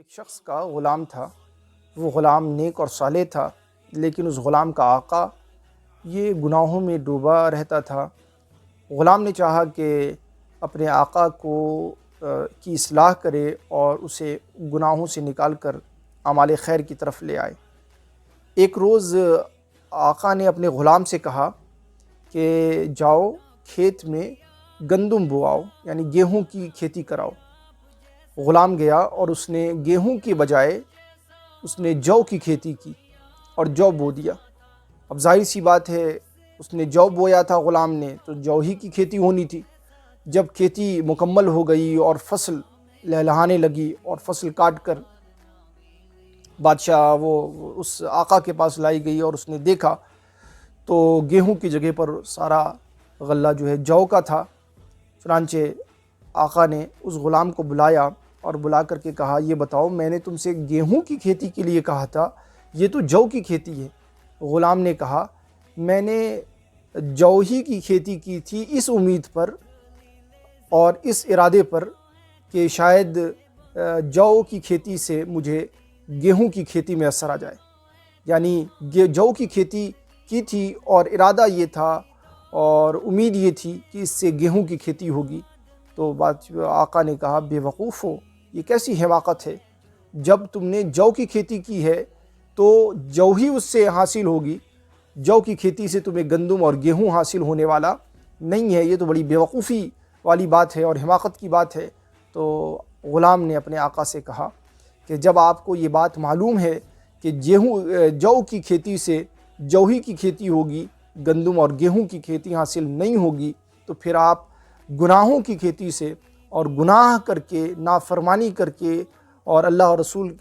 ایک شخص کا غلام تھا۔ وہ غلام نیک اور صالح تھا، لیکن اس غلام کا آقا یہ گناہوں میں ڈوبا رہتا تھا۔ غلام نے چاہا کہ اپنے آقا کی اصلاح کرے اور اسے گناہوں سے نکال کر اعمال خیر کی طرف لے آئے۔ ایک روز آقا نے اپنے غلام سے کہا کہ جاؤ کھیت میں گندم بواؤ، یعنی گیہوں کی کھیتی کراؤ۔ غلام گیا اور اس نے گیہوں کے بجائے اس نے جو کی کھیتی کی اور جو بو دیا۔ اب ظاہر سی بات ہے، اس نے جو بویا تھا غلام نے تو جو ہی کی کھیتی ہونی تھی۔ جب کھیتی مکمل ہو گئی اور فصل لہلہانے لگی اور فصل کاٹ کر بادشاہ وہ اس آقا کے پاس لائی گئی اور اس نے دیکھا تو گیہوں کی جگہ پر سارا غلہ جو ہے جو کا تھا۔ چنانچہ آقا نے اس غلام کو بلایا اور بلا کر کے کہا، یہ بتاؤ میں نے تم سے گیہوں کی کھیتی کے لیے کہا تھا، یہ تو جو کی کھیتی ہے۔ غلام نے کہا، میں نے جو ہی کی کھیتی کی تھی اس امید پر اور اس ارادے پر کہ شاید جو کی کھیتی سے مجھے گیہوں کی کھیتی میں اثر آ جائے۔ یعنی جو کی کھیتی کی تھی اور ارادہ یہ تھا اور امید یہ تھی کہ اس سے گیہوں کی کھیتی ہوگی۔ تو آقا نے کہا، بے وقوف ہو، یہ کیسی حماقت ہے؟ جب تم نے جو کی کھیتی کی ہے تو جو ہی اس سے حاصل ہوگی، جو کی کھیتی سے تمہیں گندم اور گیہوں حاصل ہونے والا نہیں ہے۔ یہ تو بڑی بے وقوفی والی بات ہے اور حماقت کی بات ہے۔ تو غلام نے اپنے آقا سے کہا کہ جب آپ کو یہ بات معلوم ہے کہ جو کی کھیتی سے جو ہی کی کھیتی ہوگی، گندم اور گیہوں کی کھیتی حاصل نہیں ہوگی، تو پھر آپ گناہوں کی کھیتی سے اور گناہ کر کے، نافرمانی کر کے اور اللہ اور رسول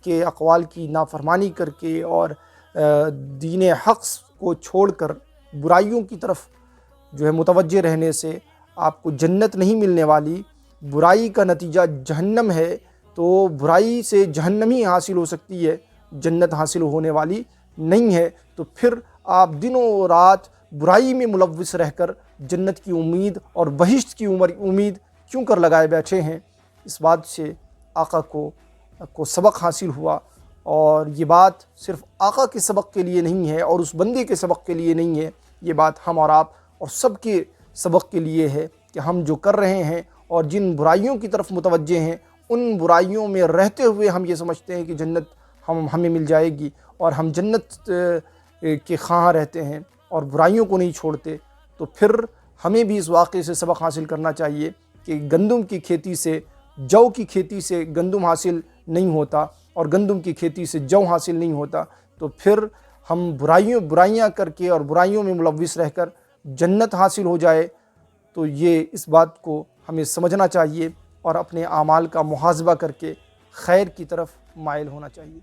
کے اقوال کی نافرمانی کر کے اور دین حق کو چھوڑ کر برائیوں کی طرف جو ہے متوجہ رہنے سے آپ کو جنت نہیں ملنے والی۔ برائی کا نتیجہ جہنم ہے، تو برائی سے جہنم ہی حاصل ہو سکتی ہے، جنت حاصل ہونے والی نہیں ہے۔ تو پھر آپ دنوں رات برائی میں ملوث رہ کر جنت کی امید اور بہشت کی امید کیوں کر لگائے بیٹھے ہیں؟ اس بات سے آقا کو سبق حاصل ہوا، اور یہ بات صرف آقا کے سبق کے لیے نہیں ہے اور اس بندے کے سبق کے لیے نہیں ہے، یہ بات ہم اور آپ اور سب کے سبق کے لیے ہے کہ ہم جو کر رہے ہیں اور جن برائیوں کی طرف متوجہ ہیں، ان برائیوں میں رہتے ہوئے ہم یہ سمجھتے ہیں کہ جنت ہمیں مل جائے گی اور ہم جنت کے خواہاں رہتے ہیں اور برائیوں کو نہیں چھوڑتے، تو پھر ہمیں بھی اس واقعے سے سبق حاصل کرنا چاہیے کہ گندم کی کھیتی سے جو کی کھیتی سے گندم حاصل نہیں ہوتا اور گندم کی کھیتی سے جو حاصل نہیں ہوتا۔ تو پھر ہم برائیاں کر کے اور برائیوں میں ملوث رہ کر جنت حاصل ہو جائے، تو یہ اس بات کو ہمیں سمجھنا چاہیے اور اپنے اعمال کا محاسبہ کر کے خیر کی طرف مائل ہونا چاہیے۔